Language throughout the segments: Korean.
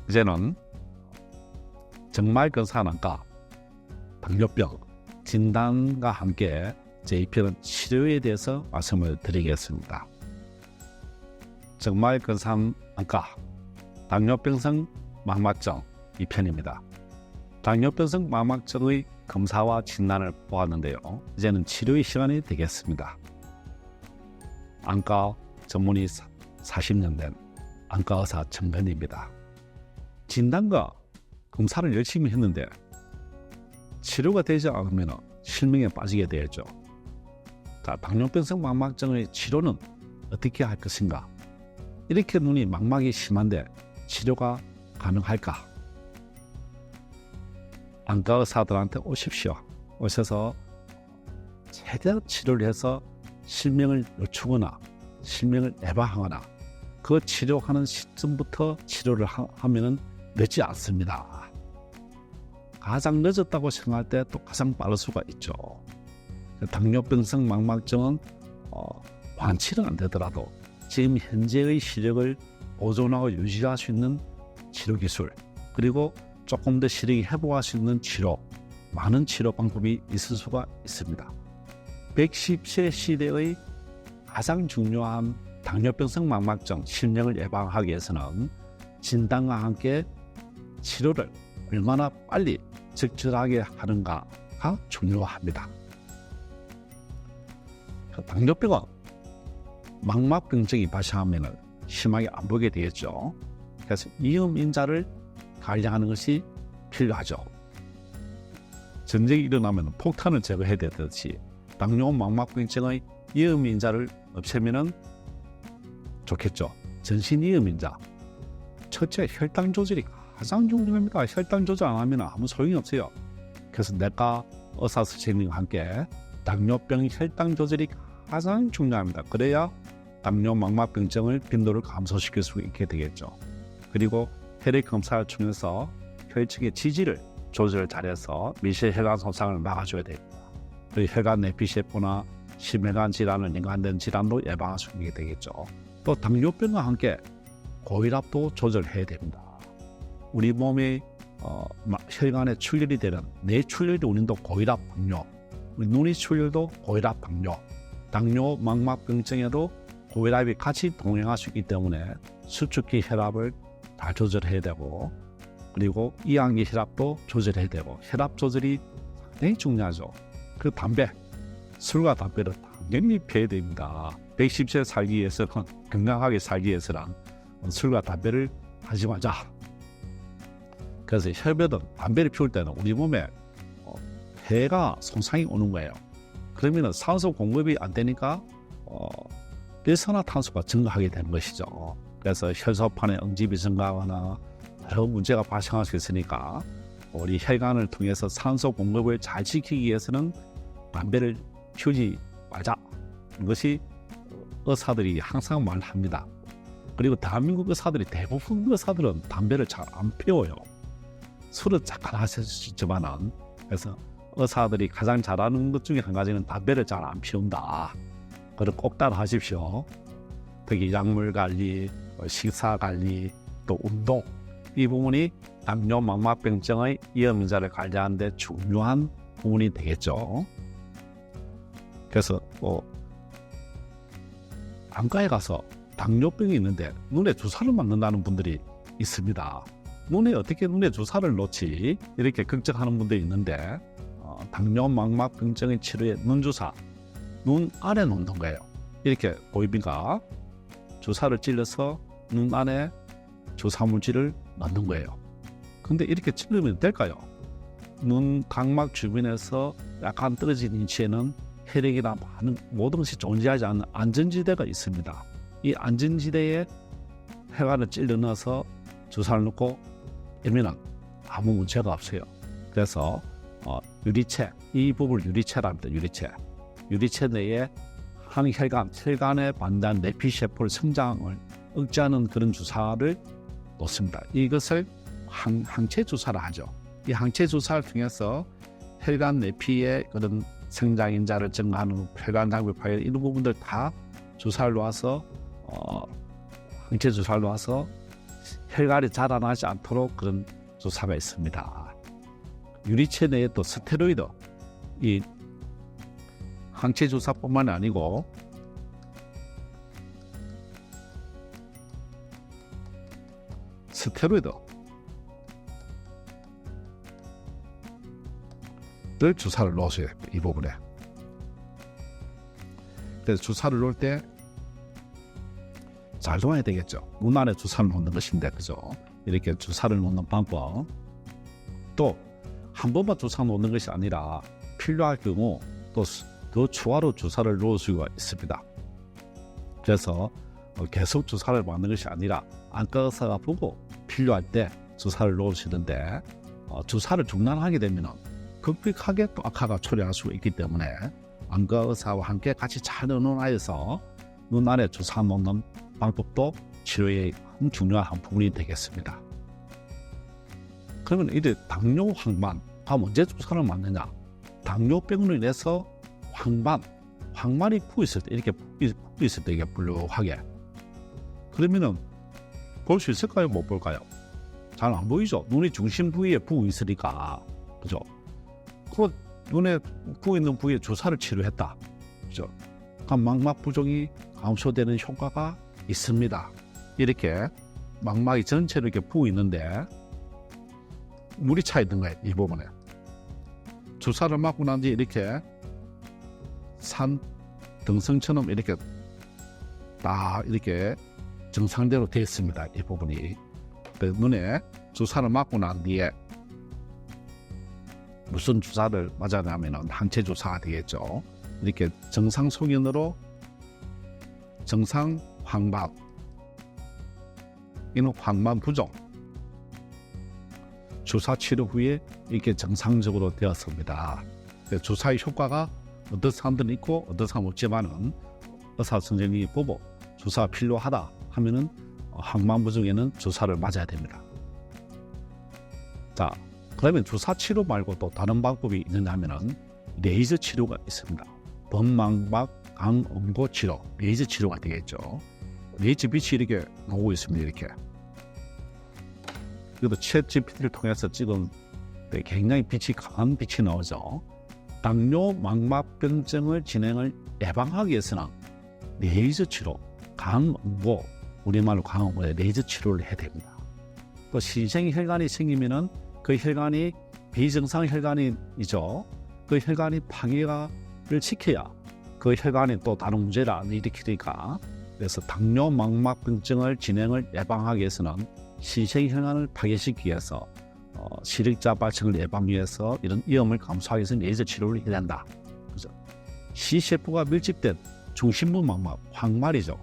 이제는 정말 근사한 안과, 당뇨병 진단과 함께 제2편은 치료에 대해서 말씀을 드리겠습니다. 정말 근사한 안과, 당뇨병성 망막증 2편입니다. 당뇨병성 망막증의 검사와 진단을 보았는데요. 이제는 치료의 시간이 되겠습니다. 안과 전문의 40년 된 안과의사 정근입니다. 진단과 검사를 열심히 했는데 치료가 되지 않으면 실명에 빠지게 되죠. 자, 당뇨병성 망막증의 치료는 어떻게 할 것인가? 이렇게 눈이 망막이 심한데 치료가 가능할까? 안과 의사들한테 오십시오. 오셔서 최대한 치료를 해서 실명을 늦추거나 실명을 예방하거나 그 치료하는 시점부터 치료를 하면은 늦지 않습니다. 가장 늦었다고 생각할 때 또 가장 빠를 수가 있죠. 당뇨병성 망막증은 완치는 안 되더라도 지금 현재의 시력을 보존하고 유지할 수 있는 치료 기술, 그리고 조금 더 시력이 회복할 수 있는 치료, 많은 치료 방법이 있을 수가 있습니다. 110세 시대의 가장 중요한 당뇨병성 망막증 실명을 예방하기 위해서는 진단과 함께 치료를 얼마나 빨리 적절하게 하는가가 중요합니다. 당뇨병은 망막병증이 발생하면 심하게 안 보게 되겠죠. 그래서 이음인자를 관리하는 것이 필요하죠. 전쟁이 일어나면 폭탄을 제거해야 되듯이 당뇨 망막병증의 이음인자를 없애면 좋겠죠. 전신 이음인자. 첫째, 혈당 조절이 가장 중요합니다. 혈당 조절 안 하면 아무 소용이 없어요. 그래서 내과 의사 선생님과 함께 당뇨병 혈당 조절이 가장 중요합니다. 그래야 당뇨 망막병증을 빈도를 감소시킬 수 있게 되겠죠. 그리고 혈액 검사를 통해서 혈측의 지지를 조절 잘해서 미세혈관 손상을 막아줘야 됩니다. 그리고 혈관 내피세포나 심혈관 질환을 연관된 질환도 예방할 수 있게 되겠죠. 또 당뇨병과 함께 고혈압도 조절해야 됩니다. 우리 몸의 혈관에 출혈이 되는 뇌출혈의 원인도 고혈압, 당뇨, 우리 눈의 출혈도 고혈압, 당뇨, 당뇨 망막병증에도 고혈압이 같이 동행할 수 있기 때문에 수축기 혈압을 잘 조절해야 되고, 그리고 이항기 혈압도 조절해야 되고, 혈압 조절이 상당히 중요하죠. 그 담배, 술과 담배를 당연히 피해야 됩니다. 110세 살기 위해서는, 건강하게 살기 위해서는 술과 담배를 하지 마자. 그래서 혈변은 담배를 피울 때는 우리 몸에 폐가 손상이 오는 거예요. 그러면 산소 공급이 안 되니까 일산화탄소가 증가하게 되는 것이죠. 그래서 혈소판에 응집이 증가하거나 여러 문제가 발생할 수 있으니까 우리 혈관을 통해서 산소 공급을 잘 지키기 위해서는 담배를 피우지 말자. 이것이 의사들이 항상 말합니다. 그리고 대한민국 의사들이 대부분 의사들은 담배를 잘 안 피워요. 술은 잠깐 하실 수 있지만은, 그래서 의사들이 가장 잘하는 것 중에 한 가지는 담배를 잘 안 피운다. 그걸 꼭 따라 하십시오. 특히 약물 관리, 식사 관리, 또 운동, 이 부분이 당뇨 망막병증의 이음인자를 관리하는 데 중요한 부분이 되겠죠. 그래서 안과에 가서 당뇨병이 있는데 눈에 주사를 맞는다는 분들이 있습니다. 눈에 어떻게 눈에 주사를 놓지? 이렇게 걱정하는 분들이 있는데, 당뇨 망막병증의 치료에 눈주사, 눈 안에 놓는 거예요. 이렇게 보입니까? 주사를 찔러서 눈 안에 주사물질을 넣는 거예요. 근데 이렇게 찔르면 될까요? 눈 각막 주변에서 약간 떨어진 위치에는 혈액이나 많은 모든 것이 존재하지 않는 안전지대가 있습니다. 이 안전지대에 혈관을 찔러 넣어서 주사를 넣고 이러면 아무 문제가 없어요. 그래서 유리체, 이 부분을 유리체랍니다. 유리체 내에 혈관에 반대한 내피세포의 성장을 억제하는 그런 주사를 놓습니다. 이것을 항체 주사를 하죠. 이 항체 주사를 통해서 혈관 내피의 그런 성장인자를 증가하는 혈관 장벽 파열 이런 부분들 다 주사를 놓아서 항체 주사를 놓아서 혈관이 자라나지 않도록 그런 주사가 있습니다. 유리체 내에 또 스테로이드, 이 항체 주사뿐만 아니고 스테로이드를 주사를 놓으셔야 됩니다. 이 부분에. 그래서 주사를 놓을 때 잘 놓아야 되겠죠. 눈 안에 주사를 놓는 것인데, 그죠? 이렇게 주사를 놓는 방법. 또 한 번만 주사 놓는 것이 아니라 필요할 경우 또 더 추가로 주사를 놓을 수가 있습니다. 그래서 계속 주사를 맞는 것이 아니라 안과 의사가 보고 필요할 때 주사를 놓으시는데, 주사를 중단하게 되면 급격하게 또 악화가 초래할 수가 있기 때문에 안과 의사와 함께 같이 잘 의논하여서 눈 안에 주사 놓는 방법도 치료의 한 중요한 한 부분이 되겠습니다. 그러면 이제 당뇨 황반가 언제 주사를 맞느냐? 당뇨병으로 인해서 황반이 부어 있을 때, 이렇게 부어 있을 때, 이게 불룩하게. 그러면은 볼 수 있을까요? 못 볼까요? 잘 안 보이죠? 눈이 중심 부위에 부어 있으니까. 그죠? 그 눈에 부어 있는 부위에 주사를 치료했다. 그죠? 망막 부종이 감소되는 효과가 있습니다. 이렇게 망막이 전체로 이렇게 부어 있는데 물이 차 있는 거예요. 이 부분에. 주사를 맞고 난 뒤에 이렇게 산 등성처럼 이렇게 딱 이렇게 정상대로 되어 있습니다. 이 부분이. 눈에 주사를 맞고 난 뒤에 무슨 주사를 맞았냐면 항체 주사가 되겠죠. 이렇게 정상 소견으로 정상 황반, 이는 황반 부종, 주사 치료 후에 이렇게 정상적으로 되었습니다. 주사의 효과가 어떤 사람들은 있고 어떤 사람은 없지만은 의사 선생님이 보고 주사가 필요하다 하면은 황반 부종에는 주사를 맞아야 됩니다. 자, 그러면 주사 치료 말고 또 다른 방법이 있느냐 하면은 레이저 치료가 있습니다. 범망막 강응고 치료, 레이저 치료가 되겠죠. 레이저 빛이 이렇게 나오고 있습니다. 이렇게. 그래도 챗GPT를 통해서 찍은 굉장히 빛이 강한 빛이 나오죠. 당뇨 망막병증을 진행을 예방하기 위해서는 레이저 치료, 강응고, 우리말로 강응고에 레이저 치료를 해야 됩니다. 또 신생혈관이 생기면은 그 혈관이 비정상 혈관이죠. 그 혈관이 파괴를 시켜야 그 혈관이 또 다른 문제를 안 일으키니까, 그래서 당뇨 망막병증을 진행을 예방하기 위해서는 신생혈관을 파괴시키기 위해서 시력자 발생을 예방하기 위해서 이런 위험을 감소하기 위해서 레이저 치료를 해야 된다. 그죠? C세포가 밀집된 중심부 망막, 황말이죠.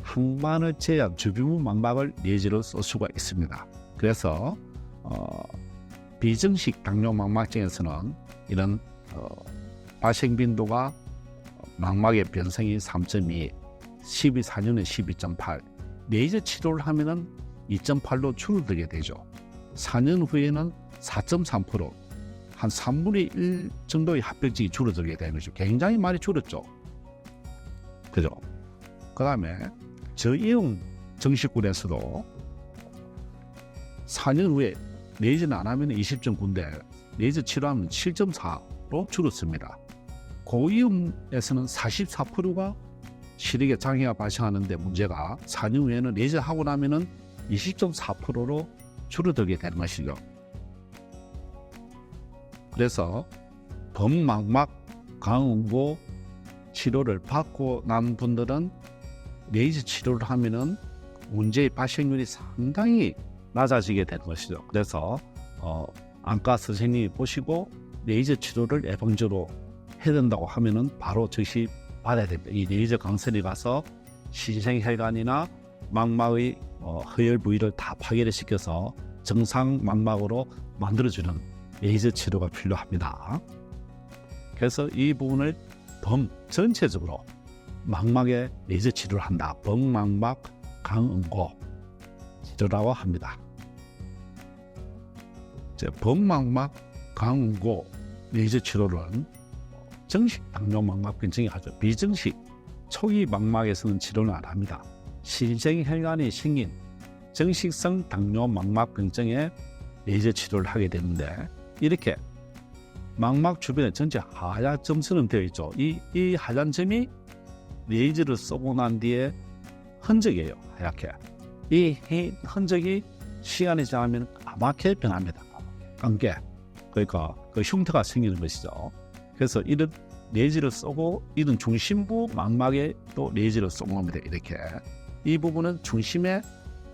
황반을 제외한 주변부 망막을 레이저로 쏠 수가 있습니다. 그래서 비정식 당뇨 망막증에서는 이런 발생 빈도가 망막의 변성이 3.2, 4년에 12.8, 레이저 치료를 하면은 2.8로 줄어들게 되죠. 4년 후에는 4.3%, 한 3분의 1 정도의 합병증이 줄어들게 되는 거죠. 굉장히 많이 줄었죠. 그죠? 그 다음에 저이형 정식군에서도 4년 후에 레이저는 안 하면 20.9인데 레이저 치료하면 7.4로 줄었습니다. 고위험에서는 44%가 시력에 장애가 발생하는데 문제가 4년 후에는 레이저 하고 나면은 20.4%로 줄어들게 되는 것이죠. 그래서 범망막 강응고 치료를 받고 난 분들은 레이저 치료를 하면은 문제의 발생률이 상당히 낮아지게 되는 것이죠. 그래서 안과 선생님이 보시고 레이저 치료를 예방적으로 해야 된다고 하면은 바로 즉시 받아야 됩니다. 이 레이저 강선이 가서 신생혈관이나 망막의 허혈 부위를 다 파괴를 시켜서 정상 망막으로 만들어주는 레이저 치료가 필요합니다. 그래서 이 부분을 전체적으로 망막에 레이저 치료를 한다. 범망막 강응고 치료라고 합니다. 범망막 강응고 레이저 치료는 정식 당뇨 망막병증이 하죠. 비정식 초기 망막에서는 치료는 안 합니다. 신생혈관이 생긴 정식성 당뇨 망막병증에 레이저 치료를 하게 되는데, 이렇게 망막 주변에 전체 하얀 점처럼 되어 있죠. 이 하얀 점이 레이저를 쏘고 난 뒤에 흔적이에요. 하얗게. 이 흔적이 시간이 지나면 까맣게 변합니다. 까맣게. 그러니까 그 흉터가 생기는 것이죠. 그래서 이런 레이저를 쏘고 이런 중심부 망막에 또 레이저를 쏘는 겁니다. 이렇게. 이 부분은 중심에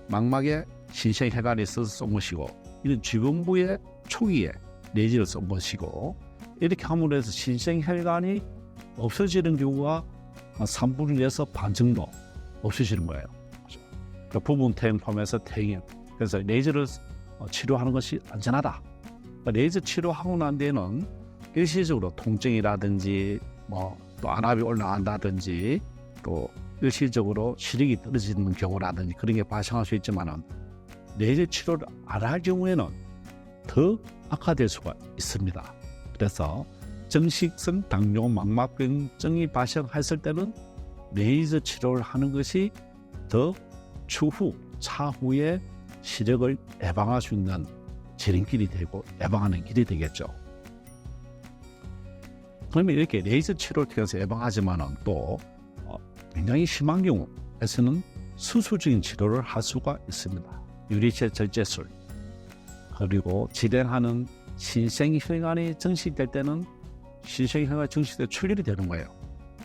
망막에 신생혈관이 있어서 쏜 것이고, 이런 주변부의 초기에 레이저를 쏜 것이고, 이렇게 함으로 해서 신생혈관이 없어지는 경우가 한 3분의 1에서 반 정도 없어지는 거예요. 그 부분 퇴행 포함해서 퇴행. 그래서 레이저를 치료하는 것이 안전하다. 레이저 치료하고 난 뒤에는 일시적으로 통증이라든지 또 안압이 올라간다든지 또 일시적으로 시력이 떨어지는 경우라든지 그런 게 발생할 수 있지만은, 레이저 치료를 안 할 경우에는 더 악화될 수가 있습니다. 그래서 정식성 당뇨 망막병증이 발생했을 때는 레이저 치료를 하는 것이 더 차후에 시력을 예방할 수 있는 지름길이 되고 예방하는 길이 되겠죠. 그러면 이렇게 레이저 치료를 통해서 예방하지만은 또 굉장히 심한 경우에서는 수술적인 치료를 할 수가 있습니다. 유리체 절제술, 그리고 질환하는 신생혈관이 정식될 때는 신생혈관이 정식돼 출혈이 되는 거예요.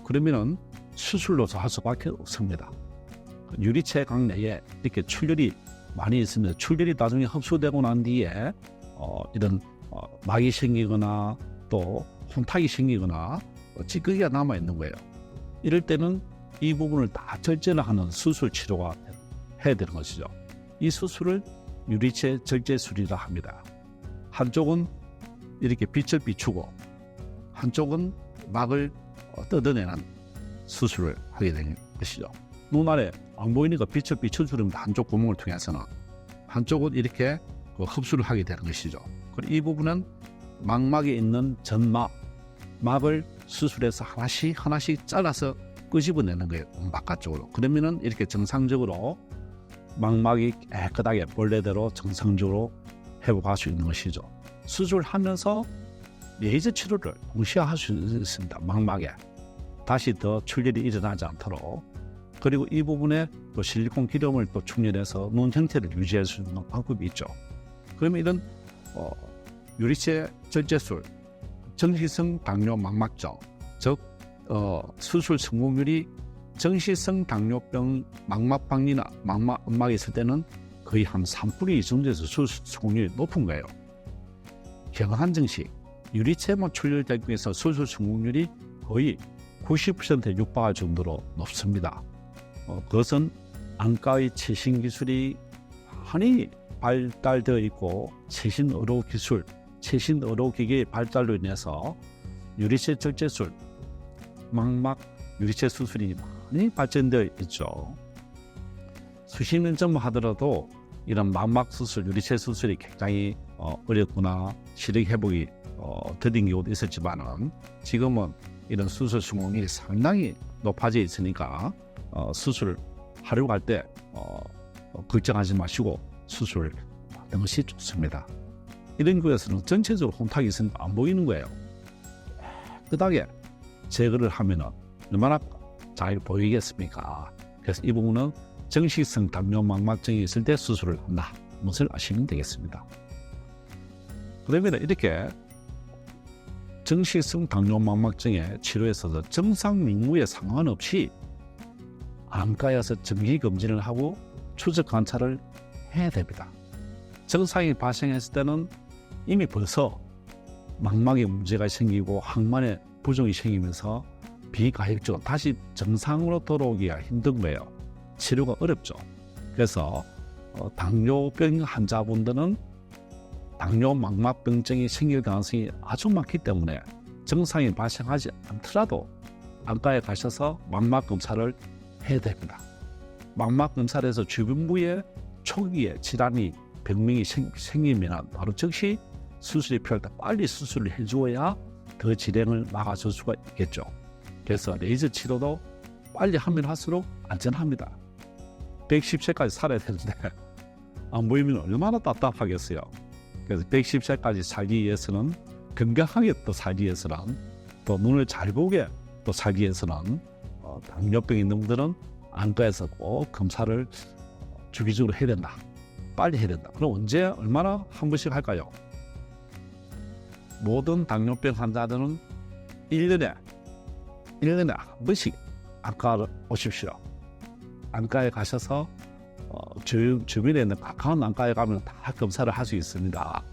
그러면은 수술로서 할 수밖에 없습니다. 유리체각 내에 이렇게 출혈이 많이 있습니다. 출혈이 나중에 흡수되고 난 뒤에 이런 막이 생기거나 또 혼탁이 생기거나 찌꺼기가 남아 있는 거예요. 이럴 때는 이 부분을 다 절제를 하는 수술 치료가 해야 되는 것이죠. 이 수술을 유리체 절제술이라 합니다. 한쪽은 이렇게 빛을 비추고 한쪽은 막을 뜯어내는 수술을 하게 되는 것이죠. 눈 아래 안 보이니까 빛을 비춰주는 한쪽 구멍을 통해서는, 한쪽은 이렇게 흡수를 하게 되는 것이죠. 그리고 이 부분은 망막에 있는 막을 수술해서 하나씩 잘라서 끄집어내는 거예요. 바깥쪽으로. 그러면은 이렇게 정상적으로 망막이 깨끗하게 본래대로 정상적으로 회복할 수 있는 것이죠. 수술하면서 레이저 치료를 동시에 할 수 있습니다. 망막에 다시 더 출혈이 일어나지 않도록. 그리고 이 부분에 또 실리콘 기름을 또 충전해서 눈 형태를 유지할 수 있는 방법이 있죠. 그러면 이런 유리체 절제술, 정식성 당뇨 망막증, 즉 수술 성공률이 정식성 당뇨병 망막박리나 망막음막이 있을 때는 거의 한 3분의 2 정도에서 수술 성공률이 높은 거예요. 경한 정식, 유리체만 출혈될 경우에서 수술 성공률이 거의 90%에 육박할 정도로 높습니다. 그것은 안과의 최신 기술이 많이 발달되어 있고 최신 의료 기술, 최신 의료 기기의 발달로 인해서 유리체 절제술, 망막 유리체 수술이 많이 발전되어 있죠. 수십 년 전만 하더라도 이런 망막 수술, 유리체 수술이 굉장히 어렵거나 시력 회복이 더딘 경우도 있었지만은, 지금은 이런 수술 성공률이 상당히 높아져 있으니까 수술 하려고 할 때 걱정하지 마시고 수술을 하는 것이 좋습니다. 이런 경우에서는 전체적으로 혼탁이 있으니까 안 보이는 거예요. 깨끗하게 제거를 하면은 얼마나 잘 보이겠습니까? 그래서 이 부분은 정식성 당뇨 망막증이 있을 때 수술을 한다. 것을 아시면 되겠습니다. 그러면 이렇게 정식성 당뇨 망막증의 치료에 있어서 정상 민무에 상관없이 안과에서 정기 검진을 하고 추적 관찰을 해야 됩니다. 증상이 발생했을 때는 이미 벌써 망막에 문제가 생기고 항만에 부종이 생기면서 비가역적으로 다시 정상으로 돌아오기가 힘든 거예요. 치료가 어렵죠. 그래서 당뇨병 환자분들은 당뇨 망막병증이 생길 가능성이 아주 많기 때문에 증상이 발생하지 않더라도 안과에 가셔서 망막 검사를 해야 됩니다. 망막 검사를 해서 주변부에 초기에 질환이 병명이 생기면 바로 즉시 수술이 필요할 때 빨리 수술을 해주어야 더 질환을 막아줄 수가 있겠죠. 그래서 레이저 치료도 빨리 하면 할수록 안전합니다. 110세까지 살아야 되는데 안 보이면 얼마나 답답하겠어요. 그래서 110세까지 살기 위해서는, 건강하게 또 살기 위해서는, 또 눈을 잘 보게 또 살기 위해서는 당뇨병 있는 분들은 안과에서 꼭 검사를 주기적으로 해야 된다. 빨리 해야 된다. 그럼 언제 얼마나 한 번씩 할까요? 모든 당뇨병 환자들은 1년에 한 번씩 안과를 오십시오. 안과에 가셔서 주변에 있는 가까운 안과에 가면 다 검사를 할 수 있습니다.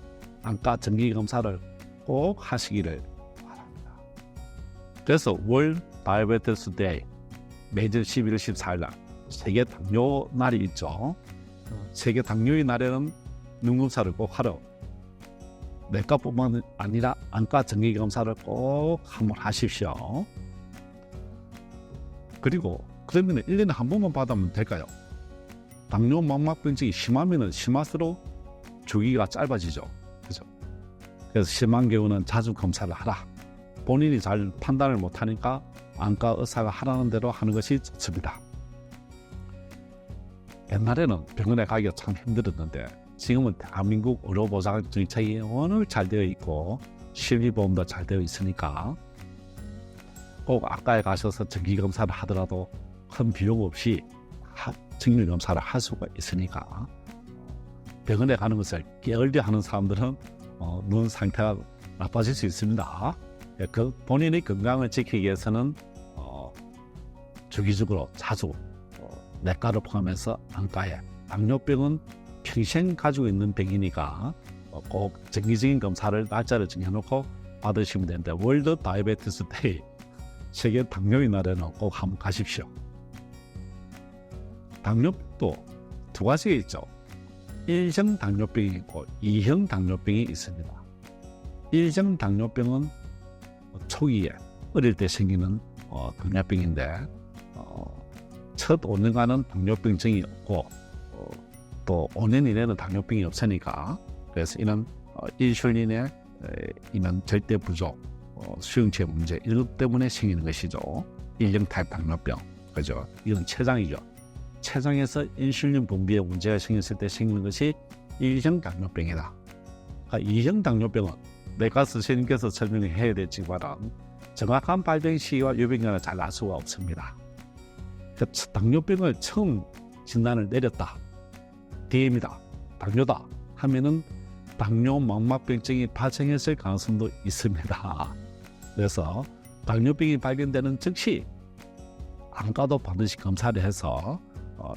안과 정기 검사를 꼭 하시기를 바랍니다. 그래서 월 다이어베티스 데이, 매주 11월 14일 날 세계 당뇨 날이 있죠. 세계 당뇨의 날에는 눈 검사를 꼭 하러, 내과뿐만 아니라 안과 정기 검사를 꼭 한번 하십시오. 그리고 그러면 1년에 한 번만 받으면 될까요? 당뇨 망막병증이 심하면 심할수록 주기가 짧아지죠. 그죠? 그래서 심한 경우는 자주 검사를 하라. 본인이 잘 판단을 못하니까 안과 의사가 하라는 대로 하는 것이 좋습니다. 옛날에는 병원에 가기가 참 힘들었는데 지금은 대한민국 의료보장 정책이 워낙 잘 되어 있고 실비보험도 잘 되어 있으니까 꼭 안과에 가셔서 정기검사를 하더라도 큰 비용 없이 정밀검사를 할 수가 있으니까, 병원에 가는 것을 게을리 하는 사람들은 눈 상태가 나빠질 수 있습니다. 그 본인의 건강을 지키기 위해서는 주기적으로 자주 내과를 포함해서 안과에, 당뇨병은 평생 가지고 있는 병이니까 꼭 정기적인 검사를 날짜를 정해놓고 받으시면 되는데, 월드 다이어베티스 데이, 세계 당뇨의 날에는 꼭 한번 가십시오. 당뇨병도 두 가지가 있죠. 1형 당뇨병이 있고 2형 당뇨병이 있습니다. 1형 당뇨병은 초기에 어릴 때 생기는 당뇨병인데 첫 5년간은 당뇨병증이 없고 또 5년 이내는 당뇨병이 없으니까, 그래서 이는 인슐린에 이는 절대 부족, 수용체 문제 이런 것 때문에 생기는 것이죠. 1형 타입 당뇨병, 그죠? 이건 췌장이죠. 췌장에서 인슐린 분비에 문제가 생겼을 때 생기는 것이 1형 당뇨병이다. 그러니까 2형 당뇨병은 내과 선생님께서 설명해야 되지만 정확한 발병 시기와 유병률을 잘 알 수가 없습니다. 그러니까 당뇨병을 처음 진단을 내렸다, DM이다, 당뇨다 하면은 당뇨 망막병증이 발생했을 가능성도 있습니다. 그래서 당뇨병이 발견되는 즉시 안과도 반드시 검사를 해서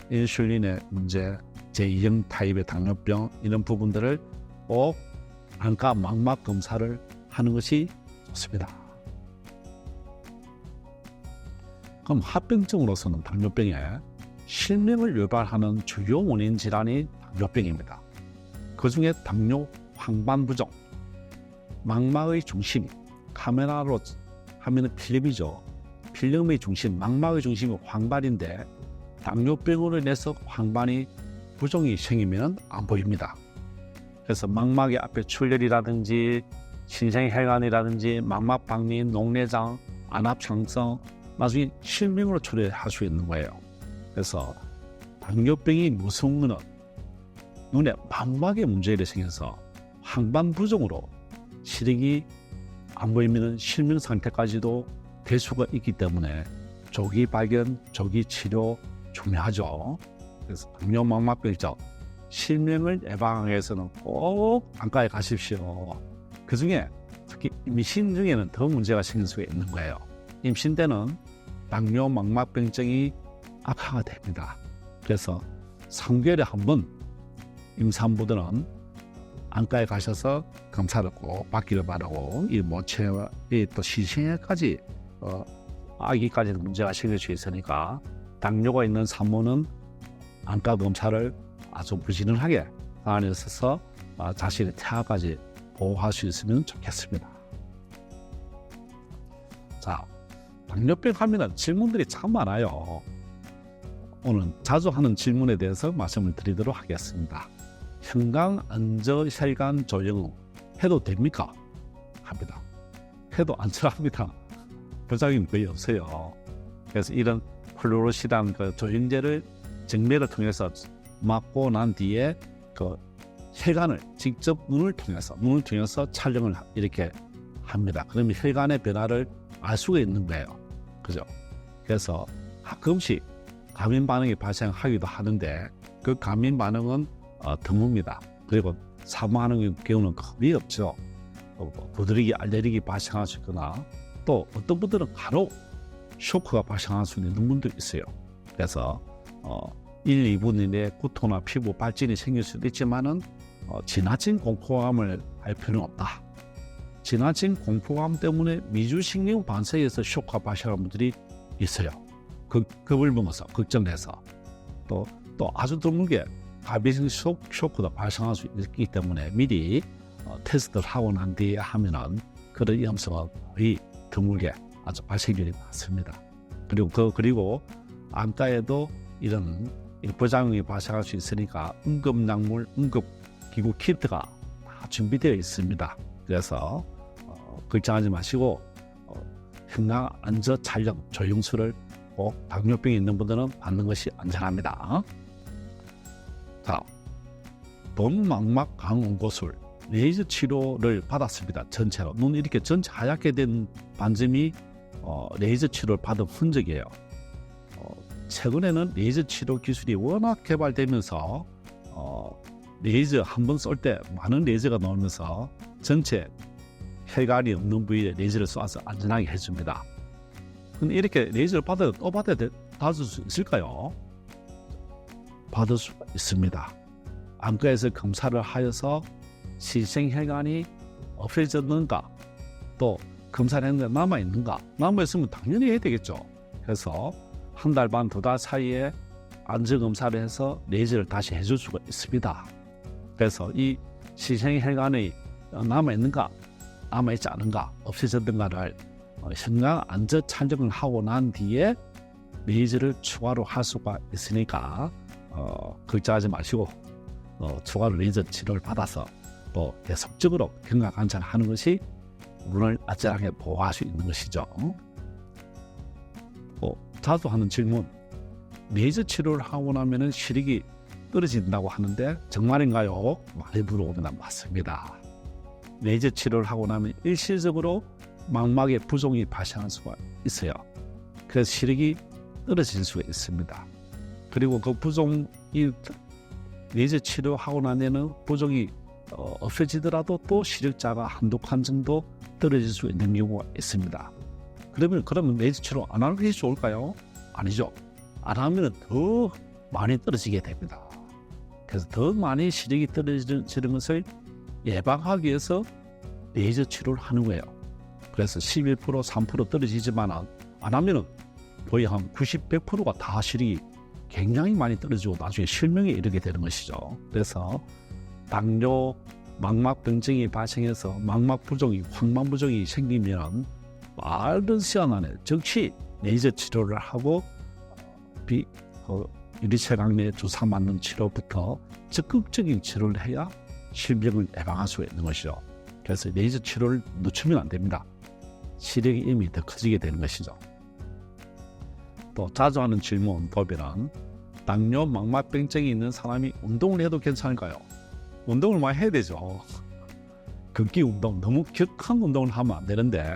인슐린의 문제, 제2형 타입의 당뇨병 이런 부분들을 꼭 안과 망막 검사를 하는 것이 좋습니다. 그럼 합병증으로서는 당뇨병의 실명을 유발하는 주요 원인 질환이 당뇨병입니다. 그 중에 당뇨 황반부종, 망막의 중심이, 카메라로 하면 필름이죠. 필름의 중심, 망막의 중심이 황반인데 당뇨병으로 인해서 황반이 부종이 생기면 안 보입니다. 그래서 망막의 앞에 출혈이라든지 신생혈관이라든지 망막 박린, 녹내장, 안압창성, 나중에 실명으로 초래할 수 있는 거예요. 그래서 당뇨병이 무서운 것은 눈에 망막에 문제가 생겨서 황반 부종으로 시력이 안 보이면 실명 상태까지도 될 수가 있기 때문에 조기 발견, 조기 치료 중요하죠. 그래서 당뇨 망막병이죠. 실명을 예방하기 위해서는 꼭 안과에 가십시오. 그 중에 특히 임신 중에는 더 문제가 생길 수가 있는 거예요. 임신 때는 당뇨 망막병증이 악화가 됩니다. 그래서 3개월에 한 번 임산부들은 안과에 가셔서 검사를 꼭 받기를 바라고, 이 모체와 또 시신에까지 아기까지 문제가 생길 수 있으니까 당뇨가 있는 산모는 안과 검사를 아주 부지런하게 안에 있어서 자신의 태아까지 보호할 수 있으면 좋겠습니다. 자, 당뇨병 하면 질문들이 참 많아요. 오늘 자주 하는 질문에 대해서 말씀을 드리도록 하겠습니다. 형강 안저혈관 조영 해도 됩니까? 합니다. 해도 안전합니다. 부작용이 거의 없어요. 그래서 이런 플루로시단 그 조영제를 정맥을 통해서 맞고 난 뒤에 그 혈관을 직접 눈을 통해서 촬영을 이렇게 합니다. 그러면 혈관의 변화를 알 수가 있는 거예요. 그죠? 그래서 가끔씩 감인 반응이 발생하기도 하는데 그 감인 반응은 드뭅니다. 그리고 사망하는 경우는 거의 없죠. 부드러기 알레르기 발생할 수 있거나 또 어떤 분들은 바로 쇼크가 발생할 수 있는 분도 있어요. 그래서 1, 2분 이내에 구토나 피부 발진이 생길 수도 있지만은 지나친 공포감을 할 필요는 없다. 지나친 공포감 때문에 미주신경 반사에서 쇼크가 발생하는 분들이 있어요. 겁을 먹어서 걱정돼서 또 아주 드물게 가비성 쇼크도 발생할 수 있기 때문에 미리 테스트를 하고 난 뒤에 하면은 그런 위험성은 거의 드물게 아주 발생률이 많습니다. 그리고 암가에도 이런 부작용이 발생할 수 있으니까 응급약물, 응급기구 키트가 다 준비되어 있습니다. 그래서 걱정하지 마시고 혈관 안저 촬영 조영술을 꼭 당뇨병이 있는 분들은 받는 것이 안전합니다. 자, 동망막 강원고술 레이저 치료를 받았습니다. 전체로 눈 이렇게 전체 하얗게 된 반점이 레이저 치료를 받은 흔적이에요. 최근에는 레이저 치료 기술이 워낙 개발되면서 레이저 한 번 쏠 때 많은 레이저가 나오면서 전체 혈관이 없는 부위에 레이저를 쏴서 안전하게 해줍니다. 근데 이렇게 레이저를 받을 수 있을까요? 받을 수 있습니다. 안과에서 검사를 하여서 시생혈관이 없어졌는가, 또 검사를 했는데 남아있는가, 남아있으면 당연히 해야 되겠죠. 그래서 한 달 반, 2달 사이에 안저검사를 해서 레이저를 다시 해줄 수가 있습니다. 그래서 이 시생혈관이 남아있는가, 남아있지 않은가, 없어졌는가를 혈관 안저 촬영을 하고 난 뒤에 레이저를 추가로 할 수가 있으니까 걱정하지 마시고 추가로 레이저 치료를 받아서 또 계속적으로 건강 관찰하는 것이 눈을 안전하게 보호할 수 있는 것이죠. 자주 하는 질문, 레이저 치료를 하고 나면 시력이 떨어진다고 하는데 정말인가요? 많이 물어보면 맞습니다. 레이저 치료를 하고 나면 일시적으로 망막에 부종이 발생할 수가 있어요. 그래서 시력이 떨어질 수가 있습니다. 그리고 그 부종이 레이저 치료하고 나면은 부종이 없어지더라도 또 시력자가 한두 칸 정도 떨어질 수 있는 경우가 있습니다. 그러면 레이저 치료 안 하는 게 좋을까요? 아니죠. 안 하면 더 많이 떨어지게 됩니다. 그래서 더 많이 시력이 떨어지는 것을 예방하기 위해서 레이저 치료를 하는 거예요. 그래서 11%, 3% 떨어지지만 안 하면 거의 한 90, 100%가 다 시력이 굉장히 많이 떨어지고 나중에 실명에 이르게 되는 것이죠. 그래서 당뇨, 망막병증이 발생해서 망막부종이, 황망부종이 생기면 빠른 시간 안에 즉시 레이저 치료를 하고 유리체강내 주사 맞는 치료부터 적극적인 치료를 해야 실명을 예방할 수 있는 것이죠. 그래서 레이저 치료를 늦추면 안 됩니다. 시력의 이미 더 커지게 되는 것이죠. 또 자주 하는 질문 보면은 당뇨, 망막병증이 있는 사람이 운동을 해도 괜찮을까요? 운동을 많이 해야 되죠. 걷기 운동, 너무 격한 운동을 하면 안 되는데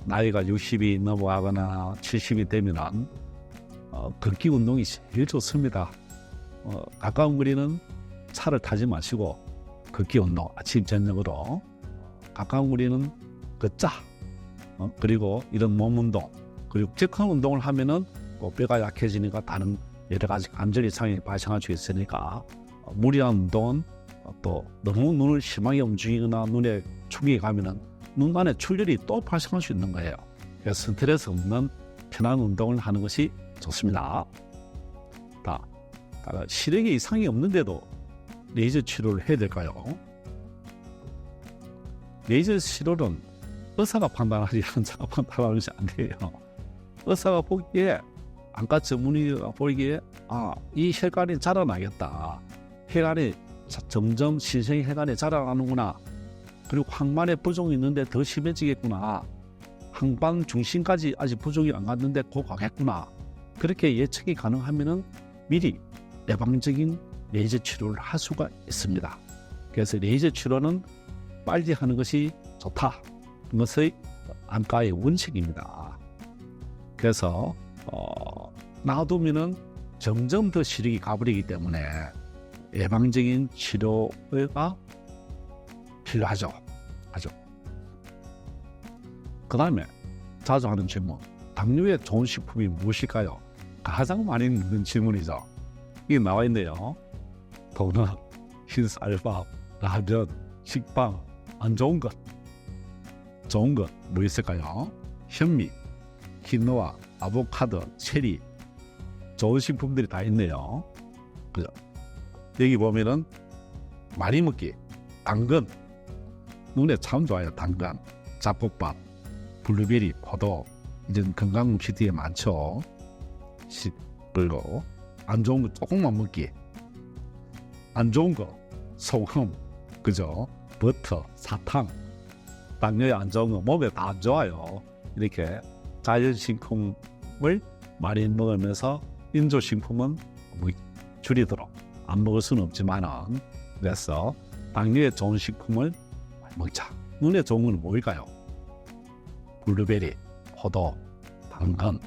나이가 60이 넘어가거나 70이 되면은 걷기 운동이 제일 좋습니다. 가까운 거리는 차를 타지 마시고 걷기 운동, 아침 저녁으로 가까운 거리는 걷자. 그리고 이런 몸 운동, 그리고 격한 운동을 하면은 뼈가 약해지니까 다른 여러 가지 관절 이상이 발생할 수 있으니까 무리한 운동은 또 너무 눈을 심하게 움직이거나 눈에 충격이 가면은 눈 안에 출혈이 또 발생할 수 있는 거예요. 그래서 스트레스 없는 편한 운동을 하는 것이 좋습니다. 시력에 이상이 없는데도 레이저 치료를 해야 될까요? 레이저 치료는 의사가 판단하지 환자가 판단하는 것이 안 돼요. 의사가 보기에, 안과 전문의가 보기에 이 혈관이 자라나겠다. 혈관이 점점 신생의 혈관이 자라나는구나. 그리고 항만에 부종이 있는데 더 심해지겠구나. 항반 중심까지 아직 부종이 안 갔는데 곧 가겠구나. 그렇게 예측이 가능하면은 미리 예방적인 레이저 치료를 할 수가 있습니다. 그래서 레이저 치료는 빨리 하는 것이 좋다. 이것의 안과의 원칙입니다. 그래서 놔두면은 점점 더 시력이 가버리기 때문에 예방적인 치료가 필요하죠. 그 다음에 자주 하는 질문, 당뇨에 좋은 식품이 무엇일까요? 가장 많이 묻는 질문이죠. 이게 나와 있네요. 도넛, 흰쌀밥, 라면, 식빵, 안 좋은 것. 좋은 것 뭐 있을까요? 현미, 키노아, 아보카도, 체리, 좋은 식품들이 다 있네요. 그죠? 여기 보면은 많이 먹기, 당근, 눈에 참 좋아요. 당근, 잡곡밥, 블루베리, 포도, 이런 건강 음식들이 많죠. 그리고 안 좋은 거 조금만 먹기, 안 좋은 거 소금, 그죠? 버터, 사탕, 당뇨에 안 좋은 거 몸에 다 안 좋아요. 이렇게 자연식품을 많이 먹으면서 인조식품은 줄이도록 안 먹을 수는 없지만은, 그래서 당뇨에 좋은 식품을 먹자. 눈에 좋은 건 뭘까요? 블루베리, 포도, 당근,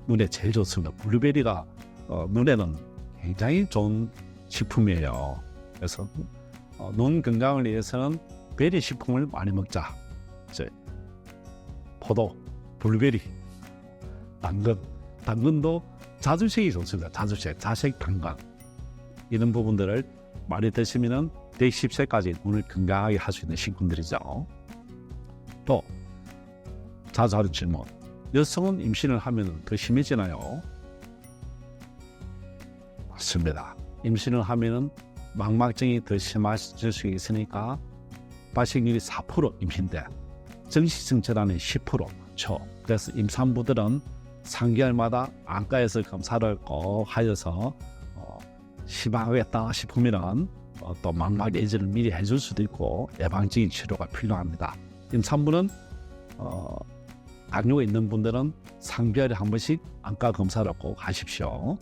눈에 제일 좋습니다. 블루베리가 눈에는 굉장히 좋은 식품이에요. 그래서 눈 건강을 위해서는 베리 식품을 많이 먹자. 포도, 블루베리, 당근도 자주식이 좋습니다. 자색 당근, 이런 부분들을 많이 드시면 110세까지 눈을 건강하게 할 수 있는 식품들이죠. 또 자주 하는 질문, 여성은 임신을 하면 더 심해지나요? 맞습니다. 임신을 하면 망막증이 더 심해질 수 있으니까 발생률이 4% 임신 때, 정신승천하는 10% 많죠. 그래서 임산부들은 3개월마다 안과에서 검사를 꼭 하여서 심하겠다 싶으면 또 망막 레이저를 미리 해줄 수도 있고 예방적인 치료가 필요합니다. 임산부는 당뇨가 있는 분들은 3개월에 한 번씩 안과 검사를 꼭 하십시오.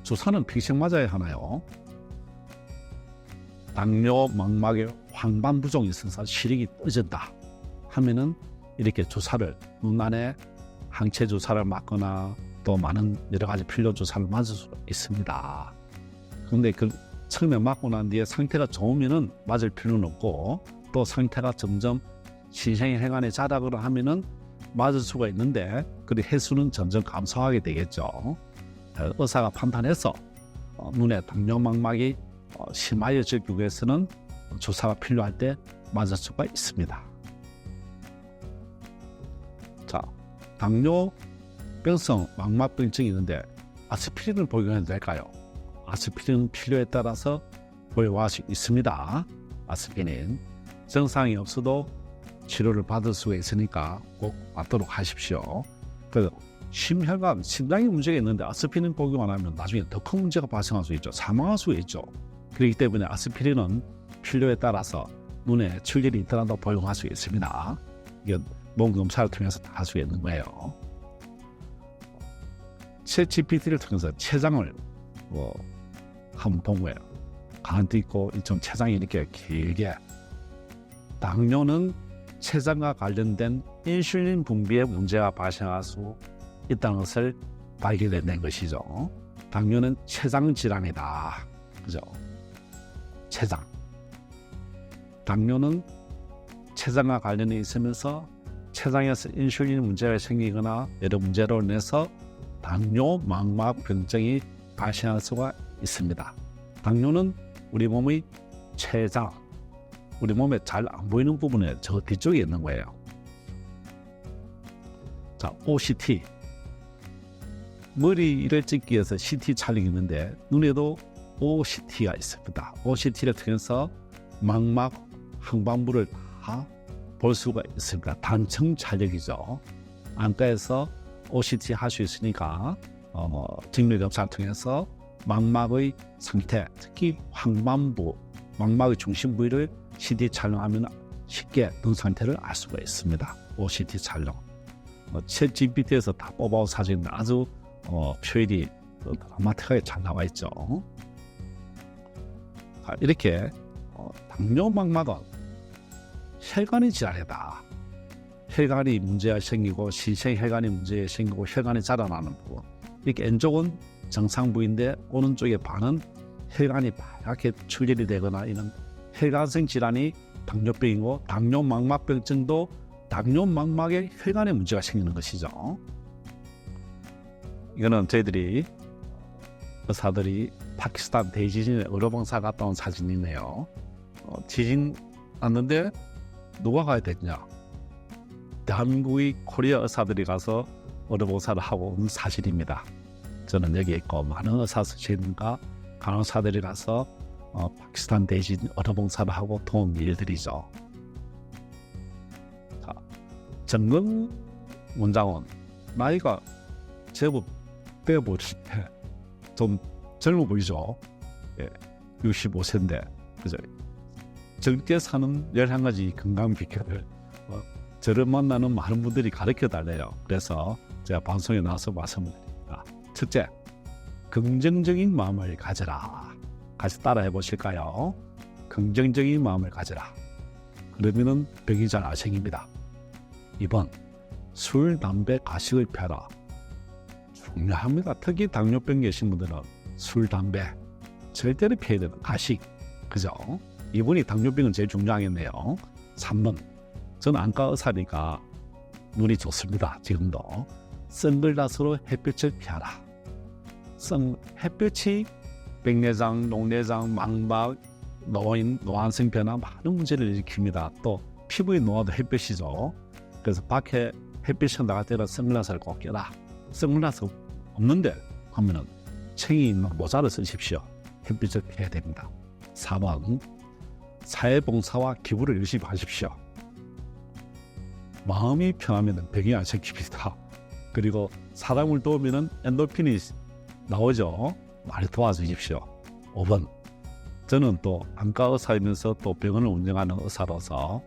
주사는 평생 맞아야 하나요? 당뇨 망막에 황반 부종이 있어서 시력이 떨어진다 하면은 이렇게 주사를, 눈 안에 항체 주사를 맞거나 또 많은 여러 가지 필요 주사를 맞을 수 있습니다. 그런데 처음에 맞고 난 뒤에 상태가 좋으면은 맞을 필요는 없고, 또 상태가 점점 신생의 혈관에 자락을 하면은 맞을 수가 있는데, 그 횟수는 점점 감소하게 되겠죠. 의사가 판단해서 눈에 당뇨 망막이 심하여질 경우에서는 주사가 필요할 때 맞을 수가 있습니다. 자, 당뇨병성 망막병증이 있는데 아스피린을 복용해도 될까요? 아스피린 필요에 따라서 복용할 수 있습니다. 아스피린 증상이 없어도 치료를 받을 수가 있으니까 꼭 맞도록 하십시오. 그래서 심혈관, 심장에 문제가 있는데 아스피린 복용 안 하면 나중에 더 큰 문제가 발생할 수 있죠. 사망할 수 있죠. 그렇기 때문에 아스피린은 필요에 따라서 눈에 출혈이 있더라도 복용할 수 있습니다. 이게 몸 검사를 통해서 다 할 수 있는 거예요. 챗GPT를 통해서 췌장을 한번 본 거예요. 가만히 있고 좀 췌장이 이렇게 길게, 당뇨는 췌장과 관련된 인슐린 분비에 문제가 발생할 수 있다는 것을 발견해낸 것이죠. 당뇨는 췌장 질환이다. 그죠? 췌장. 당뇨는 췌장과 관련이 있으면서 췌장에서 인슐린 문제가 생기거나 여러 문제로 인해서 당뇨 망막병증이 발생할 수가 있습니다. 당뇨는 우리 몸의 췌장, 우리 몸에 잘 안 보이는 부분에 저 뒤쪽에 있는 거예요. 자, OCT. 머리를 찍기 위해서 CT 촬영이 있는데 눈에도 OCT가 있습니다. OCT를 통해서 망막 항반부를 다 볼 수가 있습니다. 단층 촬영이죠. 안과에서 OCT 할 수 있으니까 직류 검사를 통해서 망막의 상태, 특히 항반부, 망막의 중심 부위를 CT 촬영하면 쉽게 눈 상태를 알 수가 있습니다. OCT 촬영. 챗GPT에서 다 뽑아온 사진은 아주 표현이 드라마틱하게 잘 나와 있죠. 이렇게 당뇨 망막은 혈관의 질환이다. 혈관이 문제가 생기고 시체혈관이 문제가 생기고 혈관이 자라나는 부분, 이렇게 왼쪽은 정상 부위인데 오른쪽의 반은 혈관이 빨갛게 출혈이 되거나 이런 혈관성 질환이 당뇨병이고, 당뇨망막병증도 당뇨망막에 혈관에 문제가 생기는 것이죠. 이거는 저희들이 의사들이 파키스탄 대지진에 의료봉사 갔다 온 사진이네요. 지진 났는데 누가 가야 되냐? 대한민국의 코리아 의사들이 가서 의료봉사를 하고 온 사실입니다. 저는 여기 있고 많은 의사 선생님과 간호사들이 가서 파키스탄 대진 의료봉사를 하고 도움 일들이죠. 자, 정근 원장은 나이가 제법 때 보실 때 좀 젊어 보이죠. 65세인데 그죠? 젊게 사는 11가지 건강 비결을 저를 만나는 많은 분들이 가르쳐 달래요. 그래서 제가 방송에 나와서 말씀을 드립니다. 첫째, 긍정적인 마음을 가져라. 같이 따라해 보실까요? 긍정적인 마음을 가져라. 그러면은 병이 잘 안 생깁니다. 2번, 술, 담배, 가식을 펴라. 중요합니다. 특히 당뇨병 계신 분들은 술, 담배 절대로 피해야 되는 가식, 그죠? 이분이 당뇨병은 제일 중요하겠네요. 3번, 저는 안과 의사니까 눈이 좋습니다. 지금도 선글라스로 햇빛을 피하라. 햇빛이 백내장, 녹내장, 망막, 노안성 변화 많은 문제를 일으킵니다. 또 피부의 노화도 햇빛이죠. 그래서 밖에 햇빛이 나갈 때는 선글라스를 꼭 껴라. 선글라스 없는데 하면은 챙이 있는 모자를 쓰십시오. 햇빛을 피해야 됩니다. 4번, 사회봉사와 기부를 열심히 하십시오. 마음이 편하면 병이 안 생깁니다. 그리고 사람을 도우면 엔돌핀이 나오죠. 많이 도와주십시오. 5번, 저는 또 안과 의사이면서 또 병원을 운영하는 의사로서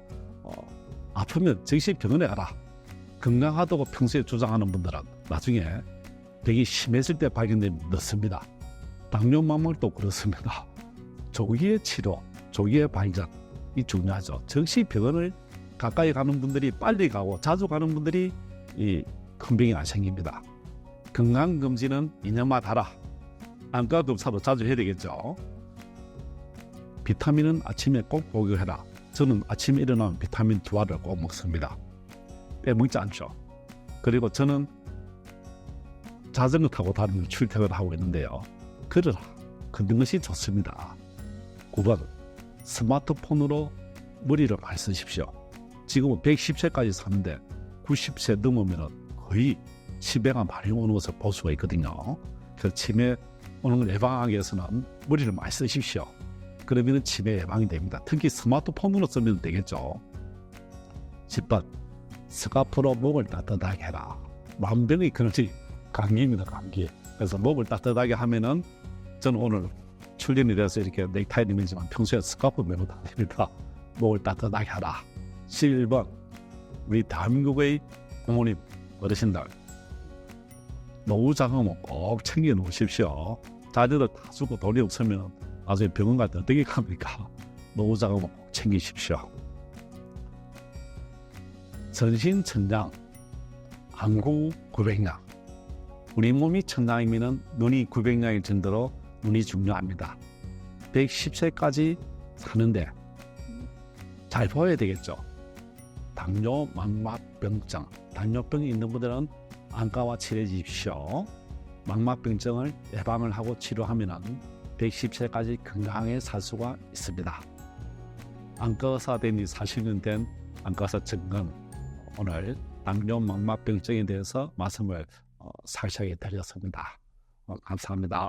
아프면 즉시 병원에 가라. 건강하다고 평소에 주장하는 분들은 나중에 병이 심해질 때 발견되면 늦습니다. 당뇨망막도 그렇습니다. 조기의 치료, 조기의 발견이 중요하죠. 즉시 병원을 가까이 가는 분들이 빨리 가고 자주 가는 분들이 큰 병이 안 생깁니다. 건강검진은 2년마다 하라. 안과 검사도 자주 해야 되겠죠. 비타민은 아침에 꼭 복용해라. 저는 아침에 일어나면 비타민 2알을 꼭 먹습니다. 빼먹지 않죠. 그리고 저는 자전거 타고 다니는 출퇴근을 하고 있는데요. 걸어라. 걷는 것이 좋습니다. 9번, 스마트폰으로 머리를 많이 쓰십시오. 지금은 110세까지 사는데 90세 넘으면 거의 치매가 많이 오는 것을 볼 수가 있거든요. 그래서 치매 오는 걸 예방하기 위해서는 머리를 많이 쓰십시오. 그러면 치매 예방이 됩니다. 특히 스마트폰으로 쓰면 되겠죠. 10번, 스카프로 목을 따뜻하게 해라. 만병의 근원이 감기입니다. 감기. 그래서 목을 따뜻하게 하면은 저는 오늘 출연이 돼서 이렇게 넥타이를 매지만 평소에 스카프 매고 다닙니다. 목을 따뜻하게 하라. 11번, 우리 대한민국의 부모님, 어르신들 노후 자금은 꼭 챙겨 놓으십시오. 자녀들 다 주고 돈이 없으면 나중에 병원 갈 때 어떻게 갑니까? 노후 자금은 꼭 챙기십시오. 전신 천장, 안구 900량. 우리 몸이 천장이면 눈이 900량일 정도로 눈이 중요합니다. 110세까지 사는데 잘 보여야 되겠죠. 당뇨, 망막병증, 당뇨병이 있는 분들은 안과와 치료해 주십시오. 망막병증을 예방을 하고 치료하면 110세까지 건강하게 살 수가 있습니다. 안과의사 된 지 40년 된 안과의사 정근, 오늘 당뇨, 망막병증에 대해서 말씀을 살짝 드렸습니다. 감사합니다.